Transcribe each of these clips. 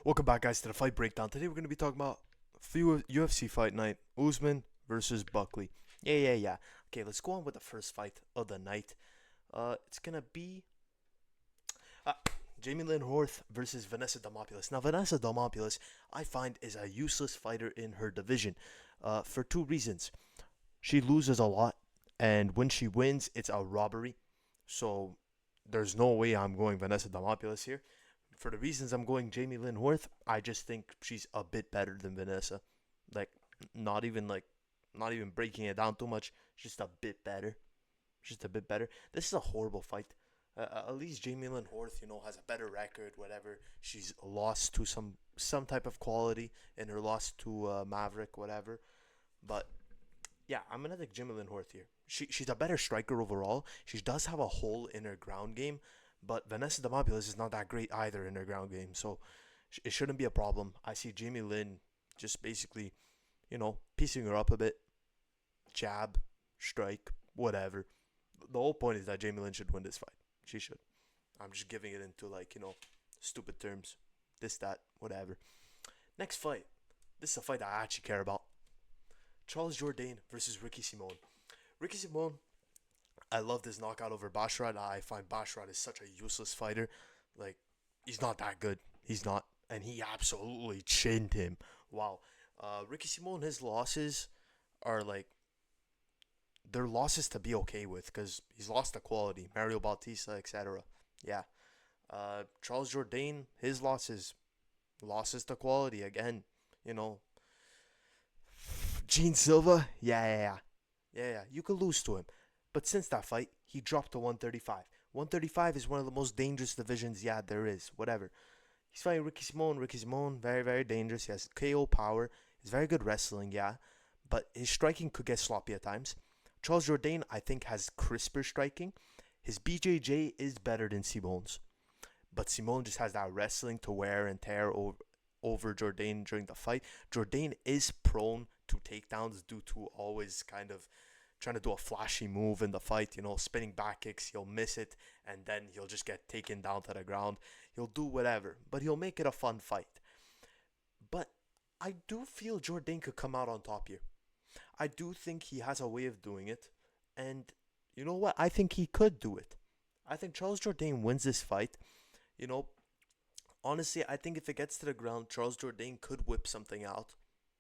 Welcome back, guys, to the fight breakdown. Today we're going to be talking about UFC Fight Night, Usman versus Buckley. Yeah. Okay, let's go on with the first fight of the night. It's going to be uh, Jamey Horth versus Vanessa Demopoulos. Now, Vanessa Demopoulos, I find, is a useless fighter in her division for two reasons. She loses a lot, and when she wins, it's a robbery. So there's no way I'm going Vanessa Demopoulos here. For the reasons I'm going Jamey Horth, I just think she's a bit better than Vanessa. Like, not even breaking it down too much. Just a bit better. Just a bit better. This is a horrible fight. At least Jamey Horth, has a better record. Whatever. She's lost to some type of quality in her loss to Maverick. Whatever. But yeah, I'm gonna take Jamey Horth here. She's a better striker overall. She does have a hole in her ground game. But Vanessa Demopoulos is not that great either in her ground game, so it shouldn't be a problem. I see Jamey Lynn just basically, piecing her up a bit. Jab, strike, whatever. The whole point is that Jamey Lynn should win this fight. She should. I'm just giving it into, stupid terms. This, that, whatever. Next fight. This is a fight I actually care about. Jourdain versus Ricky Simón. Ricky Simón, I love this knockout over Basharat. I find Basharat is such a useless fighter. Like, he's not that good. He's not. And he absolutely chinned him. Wow. Ricky Simón, his losses are they're losses to be okay with because he's lost the quality. Mario Bautista, etc. Yeah. Charles Jourdain, his losses to quality. Again, Gene Silva, yeah. You could lose to him. But since that fight, he dropped to 135. 135 is one of the most dangerous divisions, there is. Whatever. He's fighting Ricky Simón. Ricky Simón, very, very dangerous. He has KO power. He's very good wrestling, but his striking could get sloppy at times. Charles Jourdain, I think, has crisper striking. His BJJ is better than Simón's. But Simón just has that wrestling to wear and tear over Jourdain during the fight. Jourdain is prone to takedowns due to always kind of trying to do a flashy move in the fight, spinning back kicks. He'll miss it, and then he'll just get taken down to the ground. He'll do whatever, but he'll make it a fun fight. But I do feel Jourdain could come out on top here. I do think he has a way of doing it, and you know what? I think he could do it. I think Charles Jourdain wins this fight. Honestly, I think if it gets to the ground, Charles Jourdain could whip something out.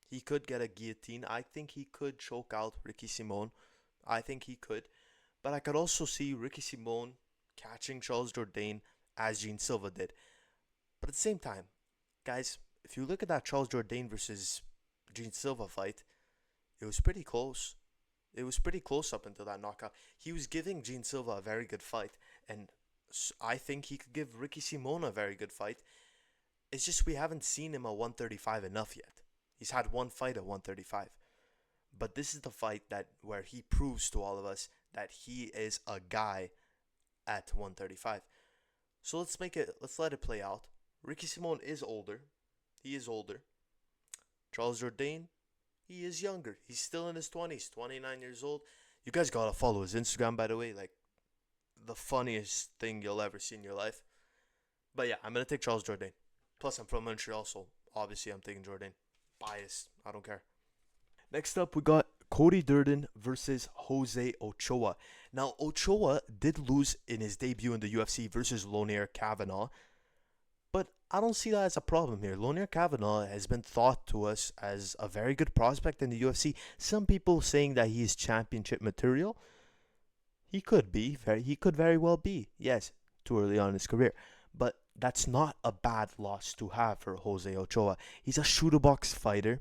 He could get a guillotine. I think he could choke out Ricky Simón. I think he could. But I could also see Ricky Simón catching Charles Jourdain as Gene Silva did. But at the same time, guys, if you look at that Charles Jourdain versus Gene Silva fight, it was pretty close. It was pretty close up until that knockout. He was giving Gene Silva a very good fight. And I think he could give Ricky Simón a very good fight. It's just we haven't seen him at 135 enough yet. He's had one fight at 135. But this is the fight where he proves to all of us that he is a guy at 135. So let's let it play out. Ricky Simón is older. He is older. Charles Jourdain, he is younger. He's still in his 20s, 29 years old. You guys gotta follow his Instagram, by the way. The funniest thing you'll ever see in your life. But yeah, I'm gonna take Charles Jourdain. Plus, I'm from Montreal, so obviously I'm taking Jourdain. Bias. I don't care. Next up, we got Cody Durden versus Jose Ochoa. Now, Ochoa did lose in his debut in the UFC versus Lonier Kavanaugh, but I don't see that as a problem here. Lonier Kavanaugh has been thought to us as a very good prospect in the UFC. Some people saying that he is championship material. He could be. He could very well be. Yes, too early on in his career. But that's not a bad loss to have for Jose Ochoa. He's a shoot-a-box fighter.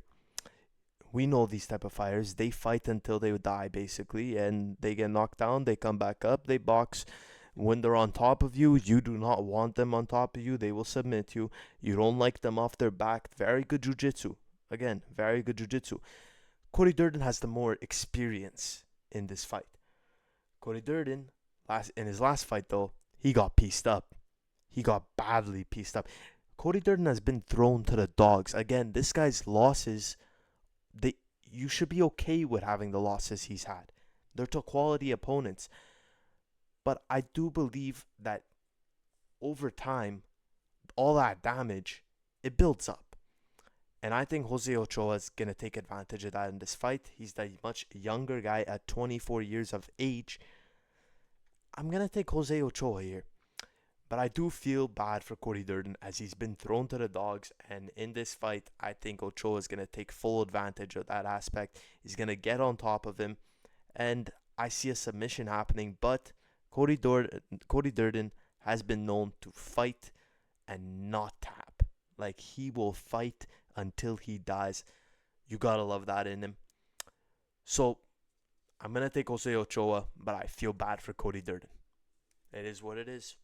We know these type of fighters. They fight until they die, basically, and they get knocked down. They come back up. They box. When they're on top of you, you do not want them on top of you. They will submit you. You don't like them off their back. Very good jiu-jitsu. Again, very good jiu-jitsu. Cody Durden has the more experience in this fight. Cody Durden, in his last fight, though, he got pieced up. He got badly pieced up. Cody Durden has been thrown to the dogs. Again, this guy's losses, you should be okay with having the losses he's had. They're to quality opponents. But I do believe that over time, all that damage it builds up. And I think Jose Ochoa is going to take advantage of that in this fight. He's the much younger guy at 24 years of age. I'm going to take Jose Ochoa here. But I do feel bad for Cody Durden as he's been thrown to the dogs. And in this fight, I think Ochoa is going to take full advantage of that aspect. He's going to get on top of him. And I see a submission happening. But Cody Durden has been known to fight and not tap. Like, he will fight until he dies. You got to love that in him. So, I'm going to take Jose Ochoa, but I feel bad for Cody Durden. It is what it is.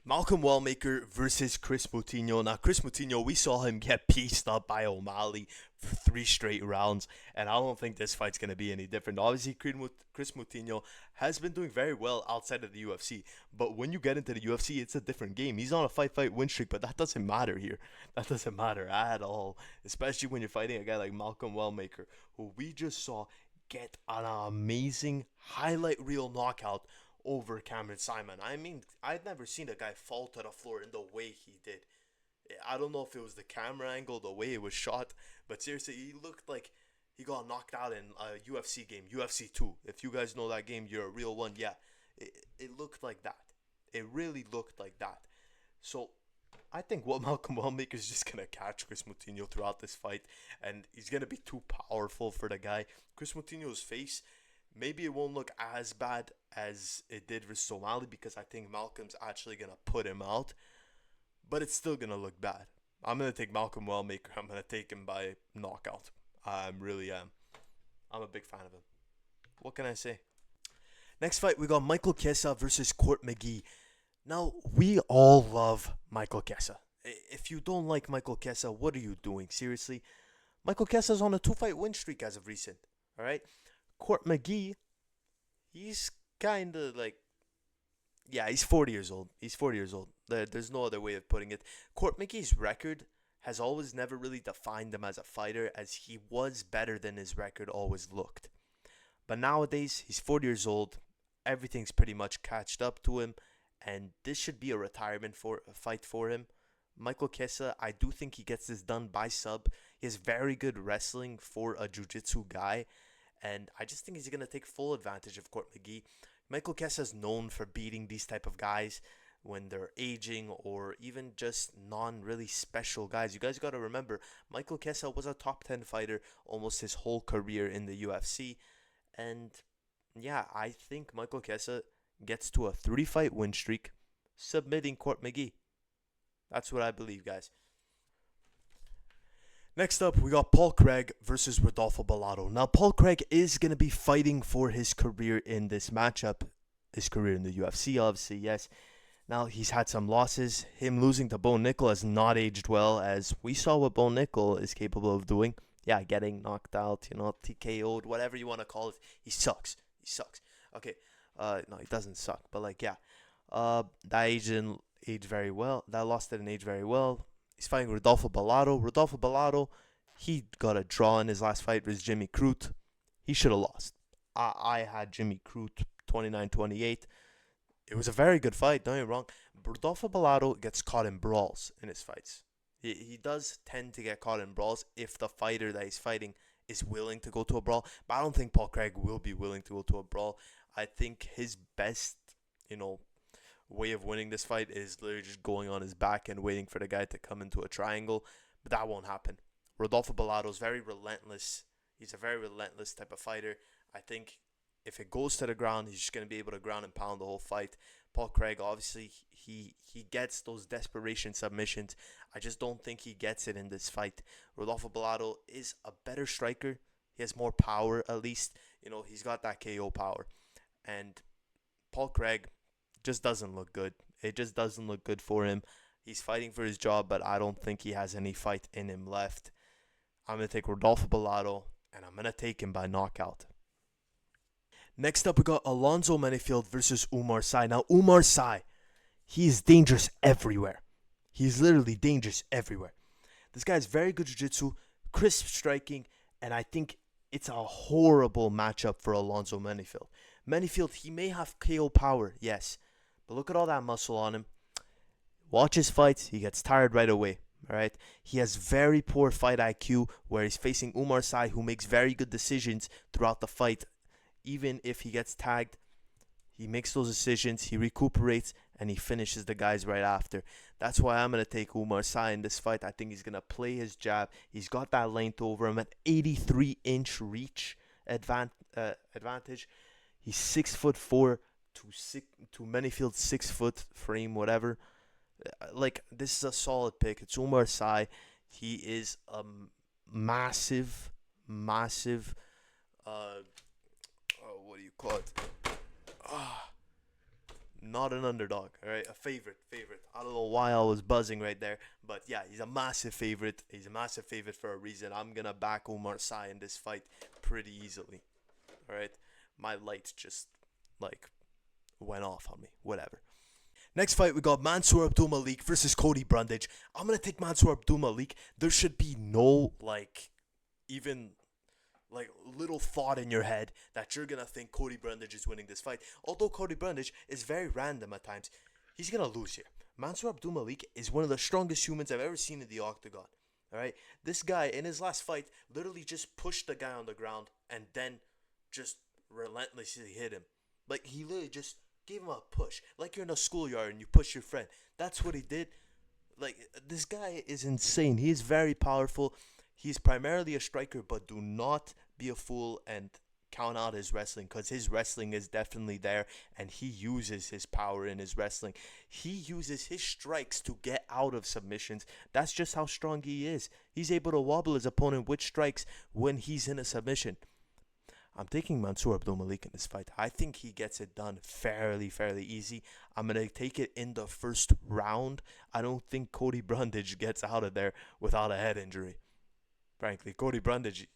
Malcolm Wellmaker versus Kris Moutinho. Now, Kris Moutinho, we saw him get pieced up by O'Malley for 3 straight rounds, and I don't think this fight's going to be any different. Obviously, Kris Moutinho has been doing very well outside of the UFC, but when you get into the UFC, it's a different game. He's on a fight win streak, but that doesn't matter here. That doesn't matter at all, especially when you're fighting a guy like Malcolm Wellmaker, who we just saw get an amazing highlight reel knockout over Cameron Simon. I mean, I'd never seen a guy fall to the floor in the way he did. I don't know if it was the camera angle, the way it was shot, but seriously, he looked like he got knocked out in a UFC game, UFC 2. If you guys know that game, you're a real one. Yeah, it looked like that. It really looked like that. So, I think Malcolm Wellmaker is just going to catch Kris Moutinho throughout this fight, and he's going to be too powerful for the guy. Kris Moutinho's face, maybe it won't look as bad as it did versus O'Malley because I think Malcolm's actually going to put him out. But it's still going to look bad. I'm going to take Malcolm Wellmaker. I'm going to take him by knockout. I really am. I'm a big fan of him. What can I say? Next fight, we got Michael Chiesa versus Court McGee. Now, we all love Michael Chiesa. If you don't like Michael Chiesa, what are you doing? Seriously? Michael Chiesa's on a 2-fight win streak as of recent. Alright? Court McGee, he's kind of like, yeah, he's 40 years old. He's 40 years old. There's no other way of putting it. Court McGee's record has always never really defined him as a fighter, as he was better than his record always looked. But nowadays, he's 40 years old. Everything's pretty much catched up to him, and this should be a retirement fight for him. Michael Chiesa, I do think he gets this done by sub. He has very good wrestling for a jiu-jitsu guy, and I just think he's going to take full advantage of Court McGee. Michael Chiesa is known for beating these type of guys when they're aging or even just non-really special guys. You guys got to remember, Michael Chiesa was a top 10 fighter almost his whole career in the UFC. And yeah, I think Michael Chiesa gets to a 3-fight win streak, submitting Court McGee. That's what I believe, guys. Next up, we got Paul Craig versus Rodolfo Bellato. Now, Paul Craig is going to be fighting for his career in this matchup. His career in the UFC, obviously, yes. Now, he's had some losses. Him losing to Bo Nickel has not aged well, as we saw what Bo Nickel is capable of doing. Yeah, getting knocked out, TKO'd, whatever you want to call it. He sucks. Okay, no, he doesn't suck, but like, yeah. That didn't age very well. That loss didn't age very well. He's fighting Rodolfo Bellato. Rodolfo Bellato, he got a draw in his last fight with Jimmy Crute. He should have lost. I had Jimmy Crute 29-28. It was a very good fight, don't get me wrong. Rodolfo Bellato gets caught in brawls in his fights. He does tend to get caught in brawls if the fighter that he's fighting is willing to go to a brawl. But I don't think Paul Craig will be willing to go to a brawl. I think his best, way of winning this fight is literally just going on his back and waiting for the guy to come into a triangle. But that won't happen. Rodolfo Bellato is very relentless. He's a very relentless type of fighter. I think if it goes to the ground, he's just going to be able to ground and pound the whole fight. Paul Craig, obviously, he gets those desperation submissions. I just don't think he gets it in this fight. Rodolfo Bellato is a better striker. He has more power, at least. He's got that KO power. And Paul Craig just doesn't look good. It just doesn't look good for him. He's fighting for his job, but I don't think he has any fight in him left. I'm going to take Rodolfo Bellato, and I'm going to take him by knockout. Next up, we got Alonzo Menifield versus Oumar Sy. Now, Oumar Sy, he is dangerous everywhere. He's literally dangerous everywhere. This guy has very good jiu-jitsu, crisp striking, and I think it's a horrible matchup for Alonzo Menifield. Menifield, he may have KO power, yes, but look at all that muscle on him. Watch his fights, he gets tired right away. All right, he has very poor fight IQ, where he's facing Oumar Sy, who makes very good decisions throughout the fight. Even if he gets tagged, he makes those decisions, he recuperates, and he finishes the guys right after. That's why I'm going to take Oumar Sy in this fight. I think he's going to play his jab. He's got that length over him, an 83-inch reach advantage. He's 6'4" to Menifield's 6 foot frame, whatever. Like, this is a solid pick. It's Oumar Sy. He is a massive, what do you call it? Not an underdog, all right? A favorite. I don't know why I was buzzing right there, but yeah, he's a massive favorite. He's a massive favorite for a reason. I'm gonna back Oumar Sy in this fight pretty easily, all right? My lights just like went off on me. Whatever. Next fight, we got Mansur Abdul versus Cody Brundage. I'm gonna take Mansur Abdul. There should be no even little thought in your head that you're gonna think Cody Brundage is winning this fight. Although Cody Brundage is very random at times, he's gonna lose here. Mansur Abdul is one of the strongest humans I've ever seen in the octagon. All right, this guy in his last fight literally just pushed the guy on the ground and then just relentlessly hit him. Like, he literally just gave him a push, like you're in a schoolyard and you push your friend. That's what he did. Like, this guy is insane. He is very powerful. He's primarily a striker, but do not be a fool and count out his wrestling, because his wrestling is definitely there, and he uses his power in his wrestling. He uses his strikes to get out of submissions. That's just how strong he is. He's able to wobble his opponent with strikes when he's in a submission. I'm taking Mansur Abdul in this fight. I think he gets it done fairly easy. I'm going to take it in the first round. I don't think Cody Brundage gets out of there without a head injury. Frankly, Cody Brundage,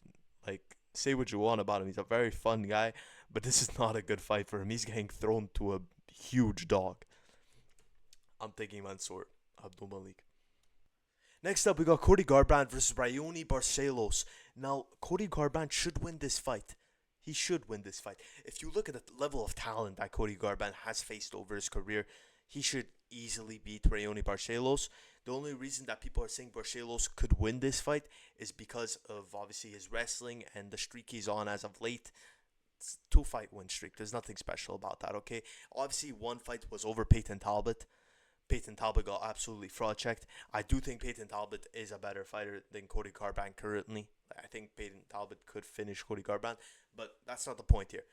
say what you want about him. He's a very fun guy, but this is not a good fight for him. He's getting thrown to a huge dog. I'm taking Mansur Abdul. Next up, we got Cody Garbrandt versus Raoni Barcelos. Now, Cody Garbrandt should win this fight. He should win this fight. If you look at the level of talent that Cody Garbrandt has faced over his career, he should easily beat Raoni Barcelos. The only reason that people are saying Barcelos could win this fight is because of, obviously, his wrestling and the streak he's on as of late. It's a 2-fight win streak. There's nothing special about that, okay? Obviously, one fight was over Peyton Talbot. Peyton Talbot got absolutely fraud checked. I do think Peyton Talbot is a better fighter than Cody Garbrandt currently. I think Peyton Talbot could finish Cody Garbrandt, but that's not the point here.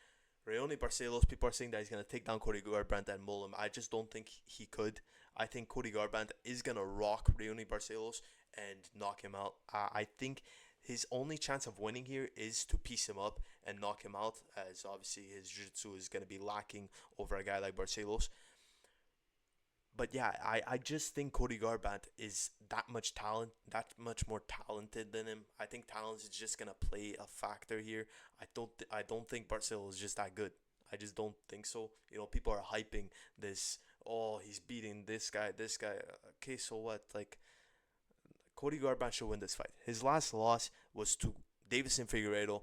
Raoni Barcelos, people are saying that he's going to take down Cody Garbrandt and mull him. I just don't think he could. I think Cody Garbrandt is going to rock Raoni Barcelos and knock him out. I think his only chance of winning here is to piece him up and knock him out, as obviously his jiu-jitsu is going to be lacking over a guy like Barcelos. But yeah, I just think Cody Garbrandt is that much more talented than him. I think talent is just gonna play a factor here. I don't think Barcelos is just that good. I just don't think so. You know, people are hyping this. Oh, he's beating this guy. Okay, so what? Cody Garbrandt should win this fight. His last loss was to Deiveson Figueiredo.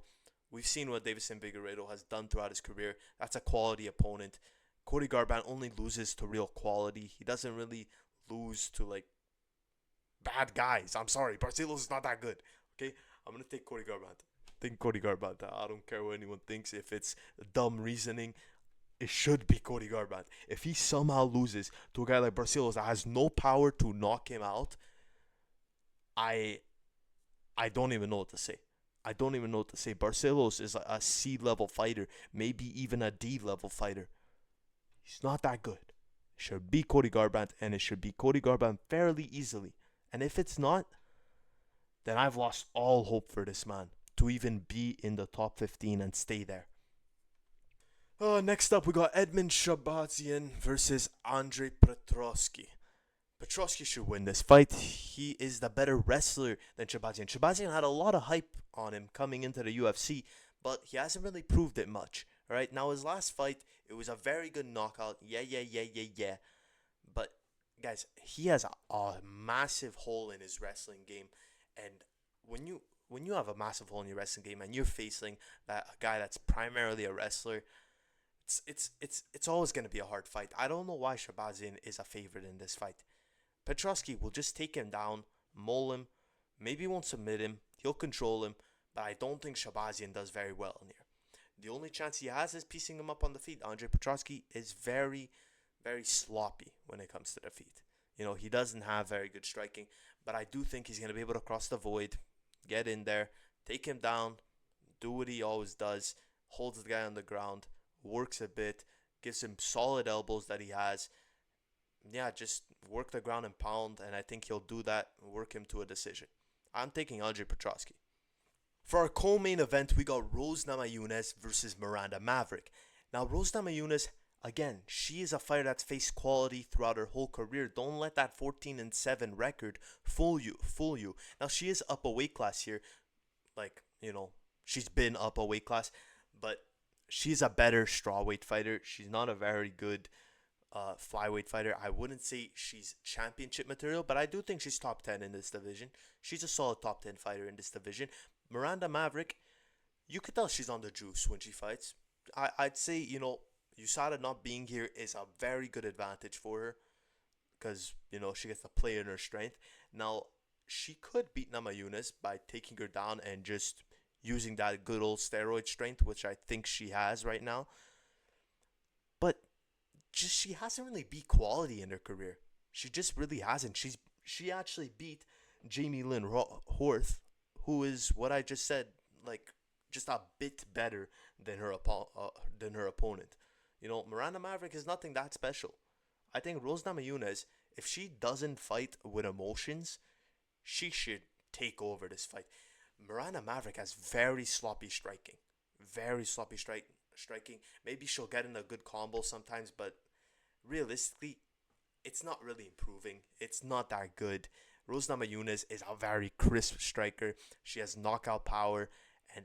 We've seen what Deiveson Figueiredo has done throughout his career. That's a quality opponent. Cody Garbrandt only loses to real quality. He doesn't really lose to bad guys. I'm sorry, Barcelos is not that good. Okay, I'm gonna take Cody Garbrandt. I don't care what anyone thinks. If it's dumb reasoning, it should be Cody Garbrandt. If he somehow loses to a guy like Barcelos that has no power to knock him out, I don't even know what to say. Barcelos is a C-level fighter, maybe even a D-level fighter. He's not that good. It should be Cody Garbrandt, and it should be Cody Garbrandt fairly easily. And if it's not, then I've lost all hope for this man to even be in the top 15 and stay there. Next up, we got Edmen Shahbazyan versus Andre Petroski. Petroski should win this fight. He is the better wrestler than Shahbazyan. Shahbazyan had a lot of hype on him coming into the UFC, but he hasn't really proved it much. All right, now his last fight, it was a very good knockout. Yeah. But guys, he has a massive hole in his wrestling game, and when you have a massive hole in your wrestling game and you're facing a guy that's primarily a wrestler, it's always going to be a hard fight. I don't know why Shahbazyan is a favorite in this fight. Petroski will just take him down, maul him. Maybe he won't submit him. He'll control him. But I don't think Shabazian does very well in here. The only chance he has is piecing him up on the feet. Andre Petroski is very, very sloppy when it comes to the feet. He doesn't have very good striking. But I do think he's going to be able to cross the void, get in there, take him down, do what he always does, holds the guy on the ground, works a bit, gives him solid elbows that he has. Yeah, just work the ground and pound, and I think he'll do that and work him to a decision. I'm taking Andre Petroski. For our co-main event, we got Rose Namajunas versus Miranda Maverick. Now, Rose Namajunas, again, she is a fighter that's faced quality throughout her whole career. Don't let that 14-7 record fool you. Now, she is up a weight class here. She's been up a weight class, but she's a better strawweight fighter. She's not a very good flyweight fighter. I wouldn't say she's championship material, but I do think she's top 10 in this division. She's a solid top 10 fighter in this division. Miranda Maverick, you could tell she's on the juice when she fights. I'd say, USADA not being here is a very good advantage for her because, she gets to play in her strength. Now, she could beat Namajunas by taking her down and just using that good old steroid strength, which I think she has right now. But she hasn't really beat quality in her career. She just really hasn't. She actually beat Jamey Horth, who is what I just said, just a bit better than her opponent. Miranda Maverick is nothing that special. I think Rose Namajunas, if she doesn't fight with emotions, she should take over this fight. Miranda Maverick has very sloppy striking. Maybe she'll get in a good combo sometimes, but realistically, it's not really improving. It's not that good. Rose Namajunas is a very crisp striker. She has knockout power, and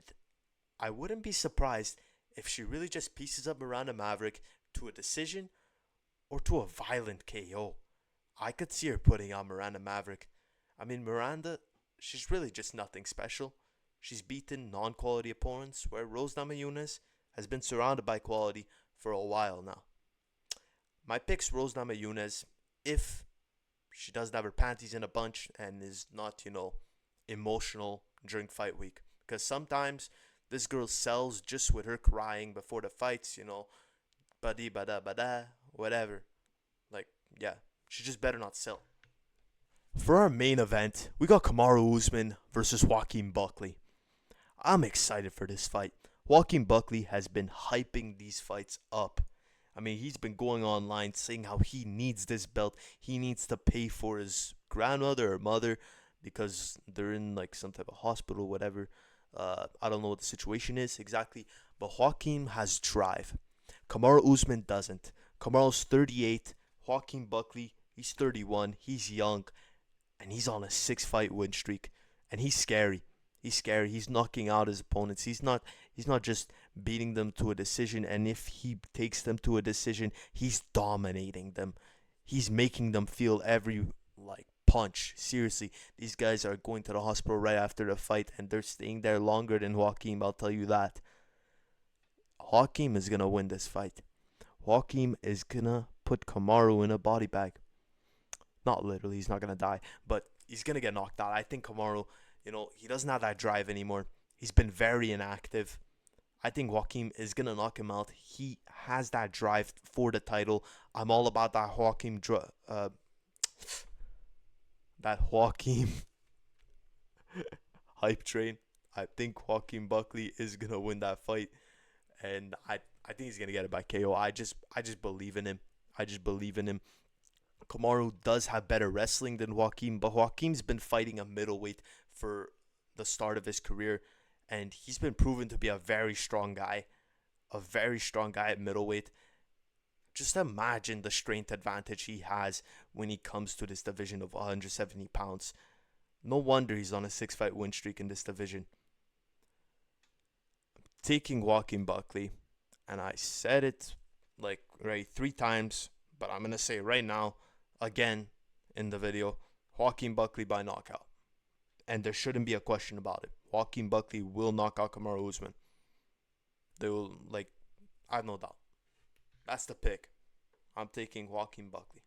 I wouldn't be surprised if she really just pieces up Miranda Maverick to a decision or to a violent KO. I could see her putting on Miranda Maverick. I mean, Miranda, she's really just nothing special. She's beaten non-quality opponents, where Rose Namajunas has been surrounded by quality for a while now. My pick's Rose Namajunas if she doesn't have her panties in a bunch and is not, emotional during fight week. Because sometimes this girl sells just with her crying before the fights, bada bada, whatever. She just better not sell. For our main event, we got Kamaru Usman versus Joaquin Buckley. I'm excited for this fight. Joaquin Buckley has been hyping these fights up. I mean, he's been going online saying how he needs this belt. He needs to pay for his grandmother or mother because they're in some type of hospital, whatever. I don't know what the situation is exactly. But Joaquin has drive. Kamaru Usman doesn't. Kamaru's 38. Joaquin Buckley, he's 31. He's young. And he's on a 6-fight win streak. And he's scary. He's knocking out his opponents. He's not just beating them to a decision, and if he takes them to a decision, he's dominating them. He's making them feel every punch. Seriously, these guys are going to the hospital right after the fight, and they're staying there longer than Joaquin, I'll tell you that. Joaquin is going to win this fight. Joaquin is going to put Kamaru in a body bag. Not literally, he's not going to die, but he's going to get knocked out. I think Kamaru, he doesn't have that drive anymore. He's been very inactive. I think Joaquin is going to knock him out. He has that drive for the title. I'm all about that Joaquin hype train. I think Joaquin Buckley is going to win that fight. And I think he's going to get it by KO. I just believe in him. Kamaru does have better wrestling than Joaquin, but Joaquin's been fighting a middleweight for the start of his career, and he's been proven to be a very strong guy at middleweight. Just imagine the strength advantage he has when he comes to this division of 170 pounds. No wonder he's on a 6-fight win streak in this division. I'm taking Joaquin Buckley, and I said it 3 times, but I'm going to say it right now, again, in the video, Joaquin Buckley by knockout. And there shouldn't be a question about it. Joaquin Buckley will knock out Kamaru Usman. They will, I have no doubt. That's the pick. I'm taking Joaquin Buckley.